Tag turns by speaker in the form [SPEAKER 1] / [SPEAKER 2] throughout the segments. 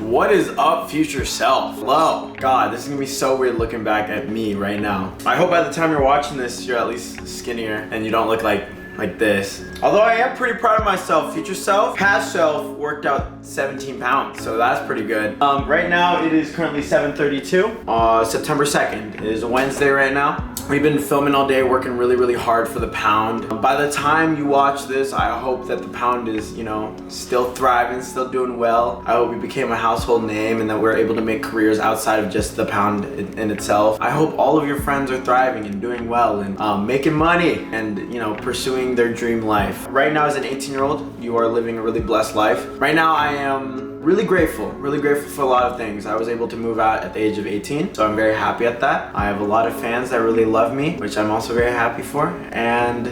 [SPEAKER 1] What is up, future self? Hello. God, this is gonna be so weird looking back at me right now. I hope by the time you're watching this, you're at least skinnier and you don't look like this. Although I am pretty proud of myself. Future self, past self worked out 17 pounds, so that's pretty good. Right now it is currently 7:32, September 2nd. It is a Wednesday right now. We've been filming all day, working really hard for the pound. By the time you watch this, I hope that the pound is, you know, still thriving, still doing well. I hope we became a household name and that we're able to make careers outside of just the pound in itself. I hope all of your friends are thriving and doing well and making money and, you know, pursuing their dream life. Right now as an 18-year-old, you are living a really blessed life. Right now I am really grateful for a lot of things. I was able to move out at the age of 18, so I'm very happy at that. I have a lot of fans that really love me, which I'm also very happy for. And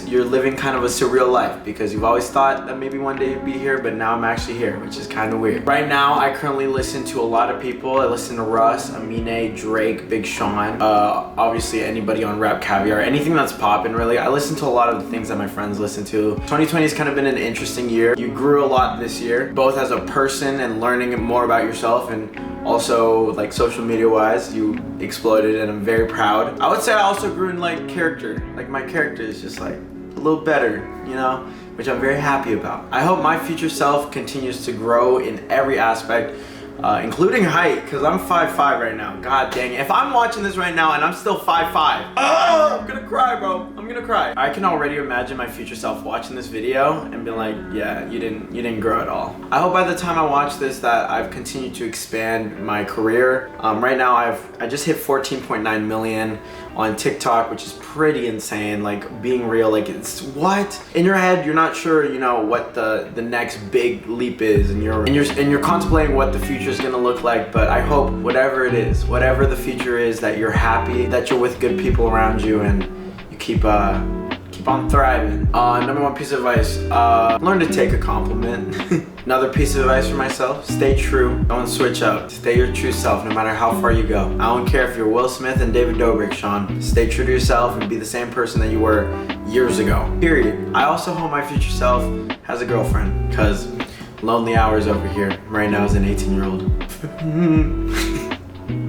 [SPEAKER 1] you're living kind of a surreal life because you've always thought that maybe one day you'd be here, but now I'm actually here, which is kind of weird. Right now, I currently listen to a lot of people. I listen to Russ, Amine, Drake, Big Sean, obviously anybody on Rap Caviar, anything that's poppin' really. I listen to a lot of the things that my friends listen to. 2020 has kind of been an interesting year. You grew a lot this year, both as a person and learning more about yourself, and also like social media wise, you exploded and I'm very proud. I would say I also grew in like character. Like my character is just like a little better, you know, which I'm very happy about. I hope my future self continues to grow in every aspect, including height, because I'm 5'5" right now. God dang it. If I'm watching this right now and I'm still 5'5", oh, I'm gonna cry, bro. I'm gonna cry. I can already imagine my future self watching this video and being like, yeah, you didn't grow at all. I hope by the time I watch this that I've continued to expand my career. Right now I just hit 14.9 million on TikTok, which is pretty insane. Like being real, like it's what? In your head, you're not sure, you know, what the next big leap is, and you're contemplating what the future is gonna look like. But I hope whatever it is, whatever the future is, that you're happy, that you're with good people around you, and you keep on thriving. Number one piece of advice, learn to take a compliment. Another piece of advice for myself, stay true, don't switch up. Stay your true self no matter how far you go. I don't care if you're Will Smith and David Dobrik, Sean. Stay true to yourself and be the same person that you were years ago, period. I also hope my future self has a girlfriend, because lonely hours over here right now as an 18-year-old.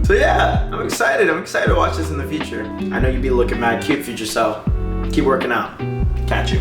[SPEAKER 1] So yeah, I'm excited to watch this in the future. I know you'd be looking mad cute, future self. Keep working out. Catch you.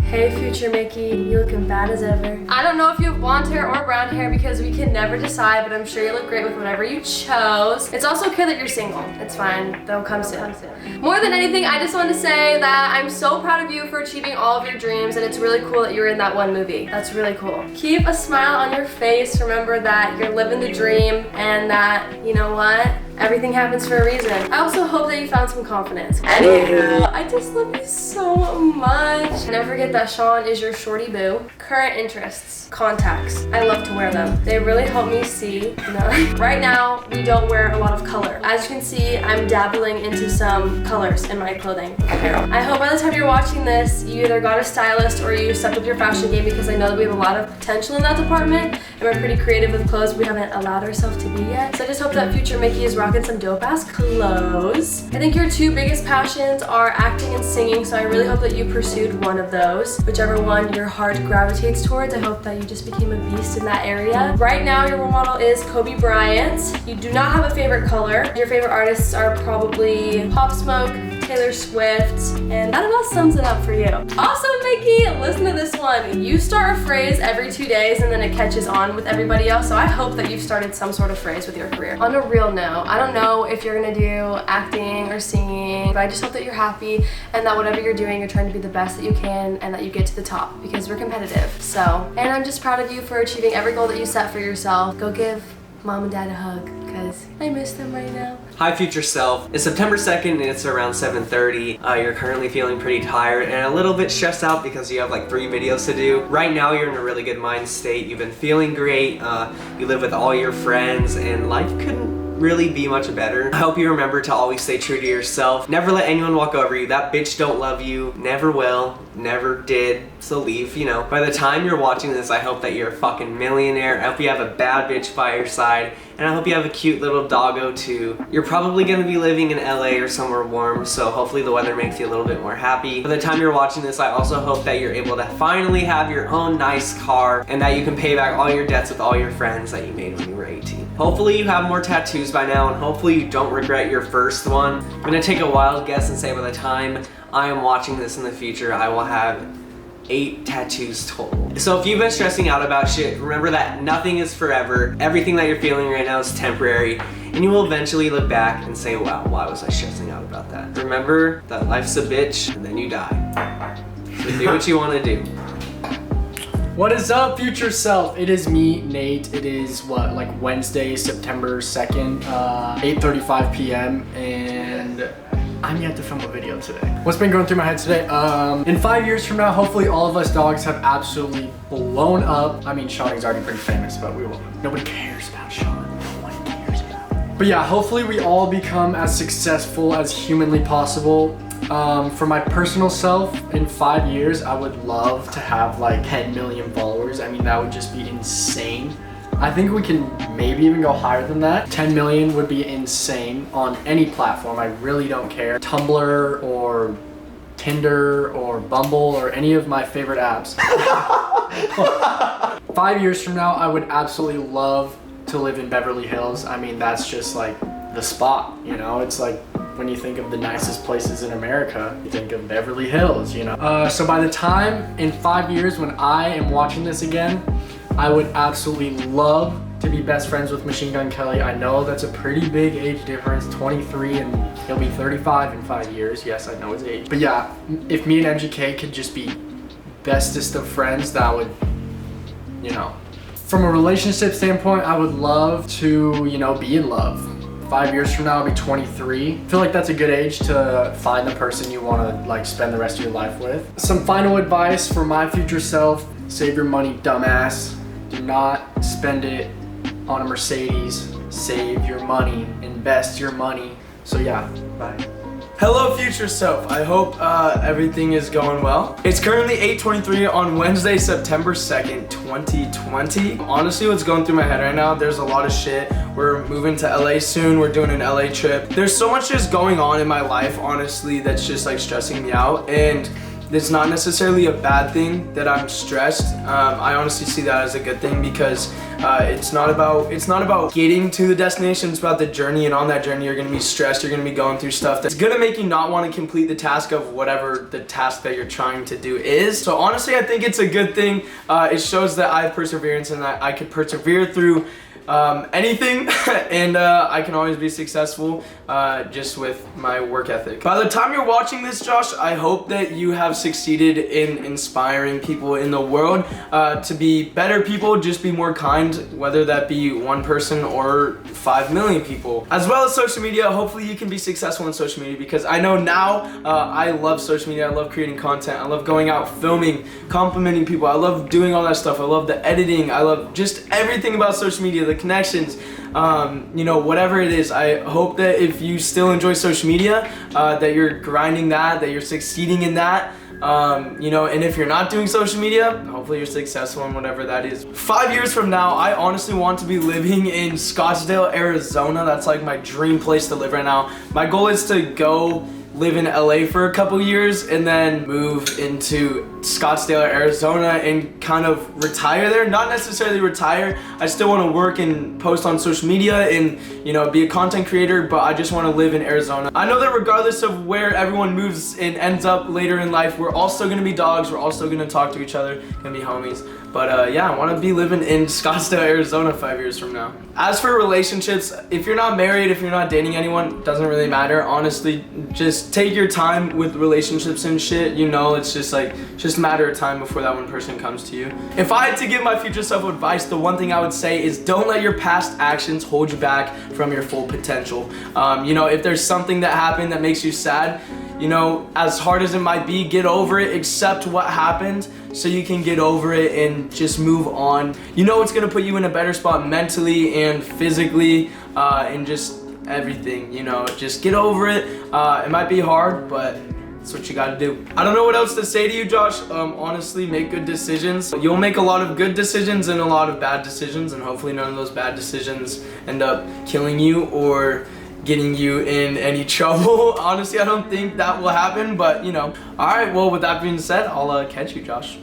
[SPEAKER 2] Hey future Mickey, you looking bad as ever. I don't know if you have blonde hair or brown hair because we can never decide, but I'm sure you look great with whatever you chose. It's also okay that you're single. It's fine, they'll come soon. More than anything, I just want to say that I'm so proud of you for achieving all of your dreams, and it's really cool that you were in that one movie. That's really cool. Keep a smile on your face. Remember that you're living the dream and that, you know what? Everything happens for a reason. I also hope that you found some confidence. Anywho, I just love you so much. Never forget that Sean is your shorty boo. Current interests, contacts. I love to wear them. They really help me see. No. Right now, we don't wear a lot of color. As you can see, I'm dabbling into some colors in my clothing apparel. I hope by the time you're watching this, you either got a stylist or you stepped up your fashion game, because I know that we have a lot of potential in that department and we're pretty creative with clothes we haven't allowed ourselves to be yet. So I just hope that future Mickey is rocking some dope ass clothes. I think your two biggest passions are acting and singing, so I really hope that you pursued one of those. Whichever one your heart gravitates towards, I hope that you just became a beast in that area. Right now your role model is Kobe Bryant. You do not have a favorite color. Your favorite artists are probably Pop Smoke, Taylor Swift, and that about sums it up for you. Also, Mickey, listen to this one. You start a phrase every 2 days and then it catches on with everybody else, so I hope that you've started some sort of phrase with your career. On a real note, I don't know if you're gonna do acting or singing, but I just hope that you're happy and that whatever you're doing, you're trying to be the best that you can and that you get to the top, because we're competitive. So, and I'm just proud of you for achieving every goal that you set for yourself. Go give mom and dad a hug, because I miss them right now.
[SPEAKER 3] Hi future self. It's September 2nd and it's around 7:30. You're currently feeling pretty tired and a little bit stressed out because you have like 3 videos to do. Right now you're in a really good mind state. You've been feeling great. You live with all your friends and life couldn't really be much better. I hope you remember to always stay true to yourself. Never let anyone walk over you. That bitch don't love you. Never will. Never did. So leave, you know. By the time you're watching this, I hope that you're a fucking millionaire. I hope you have a bad bitch by your side. And I hope you have a cute little doggo too. You're probably gonna be living in LA or somewhere warm, so hopefully the weather makes you a little bit more happy. By the time you're watching this, I also hope that you're able to finally have your own nice car and that you can pay back all your debts with all your friends that you made when you were 18. Hopefully you have more tattoos by now, and hopefully you don't regret your first one. I'm gonna take a wild guess and say by the time I am watching this in the future, I will have 8 tattoos total. So if you've been stressing out about shit, remember that nothing is forever. Everything that you're feeling right now is temporary, and you will eventually look back and say, wow, why was I stressing out about that? Remember that life's a bitch and then you die. So do what you want to do.
[SPEAKER 4] What is up, future self? It is me, Nate. It is what, like Wednesday, September 2nd, 8:35 p.m. and I'm yet to film a video today. What's been going through my head today? In 5 years from now, hopefully all of us dogs have absolutely blown up. I mean, Shawty's already pretty famous, but nobody cares about Sean. No one cares about him. But yeah, hopefully we all become as successful as humanly possible. For my personal self, in 5 years, I would love to have like 10 million followers. I mean, that would just be insane. I think we can maybe even go higher than that. 10 million would be insane on any platform. I really don't care. Tumblr or Tinder or Bumble or any of my favorite apps. 5 years from now, I would absolutely love to live in Beverly Hills. I mean, that's just like the spot, you know? It's like when you think of the nicest places in America, you think of Beverly Hills, you know? So by the time in 5 years when I am watching this again, I would absolutely love to be best friends with Machine Gun Kelly. I know that's a pretty big age difference, 23, and he'll be 35 in 5 years. Yes, I know his age. But yeah, if me and MGK could just be bestest of friends, that would, you know. From a relationship standpoint, I would love to, you know, be in love. 5 years from now, I'll be 23. I feel like that's a good age to find the person you want to like spend the rest of your life with. Some final advice for my future self: save your money, dumbass. Do not spend it on a Mercedes. Save your money, invest your money. So yeah, bye.
[SPEAKER 5] Hello, future self. I hope everything is going well. It's currently 8:23 on Wednesday, September 2nd, 2020. Honestly, what's going through my head right now, there's a lot of shit. We're moving to LA soon. We're doing an LA trip. There's so much just going on in my life, honestly, that's just like stressing me out. And it's not necessarily a bad thing that I'm stressed. I honestly see that as a good thing because it's not about getting to the destination. It's about the journey, and on that journey you're gonna be stressed. You're gonna be going through stuff that's gonna make you not want to complete the task of whatever the task that you're trying to do is. So honestly, I think it's a good thing. It shows that I have perseverance and that I could persevere through anything and I can always be successful just with my work ethic. By the time you're watching this, Josh, I hope that you have succeeded in inspiring people in the world to be better people, just be more kind, whether that be one person or 5 million people. As well as social media, hopefully you can be successful in social media, because I know now I love social media. I love creating content. I love going out filming, complimenting people. I love doing all that stuff. I love the editing. I love just everything about social media, the connections, you know, whatever it is. I hope that if you still enjoy social media, that you're grinding that you're succeeding in that, you know, and if you're not doing social media, hopefully you're successful in whatever that is. 5 years from now, I honestly want to be living in Scottsdale, Arizona. That's like my dream place to live right now. My goal is to go live in LA for a couple years and then move into Scottsdale, Arizona, and kind of retire there. Not necessarily retire. I still want to work and post on social media and, you know, be a content creator, but I just want to live in Arizona. I know that regardless of where everyone moves and ends up later in life, we're all still going to be dogs. We're all still going to talk to each other, going to be homies. But yeah, I want to be living in Scottsdale, Arizona 5 years from now. As for relationships, if you're not married, if you're not dating anyone, doesn't really matter. Honestly, just take your time with relationships and shit. You know, it's just like, just a matter of time before that one person comes to you. If I had to give my future self advice, the one thing I would say is don't let your past actions hold you back from your full potential. You know, if there's something that happened that makes you sad, You know, as hard as it might be, get over it, accept what happened so you can get over it and just move on. You know it's gonna put you in a better spot mentally and physically, and just everything, you know, just get over it. It might be hard, but that's what you gotta do. I don't know what else to say to you, Josh. Honestly, make good decisions. You'll make a lot of good decisions and a lot of bad decisions, and hopefully none of those bad decisions end up killing you or getting you in any trouble. Honestly, I don't think that will happen, but you know. All right, well, with that being said, I'll catch you, Josh.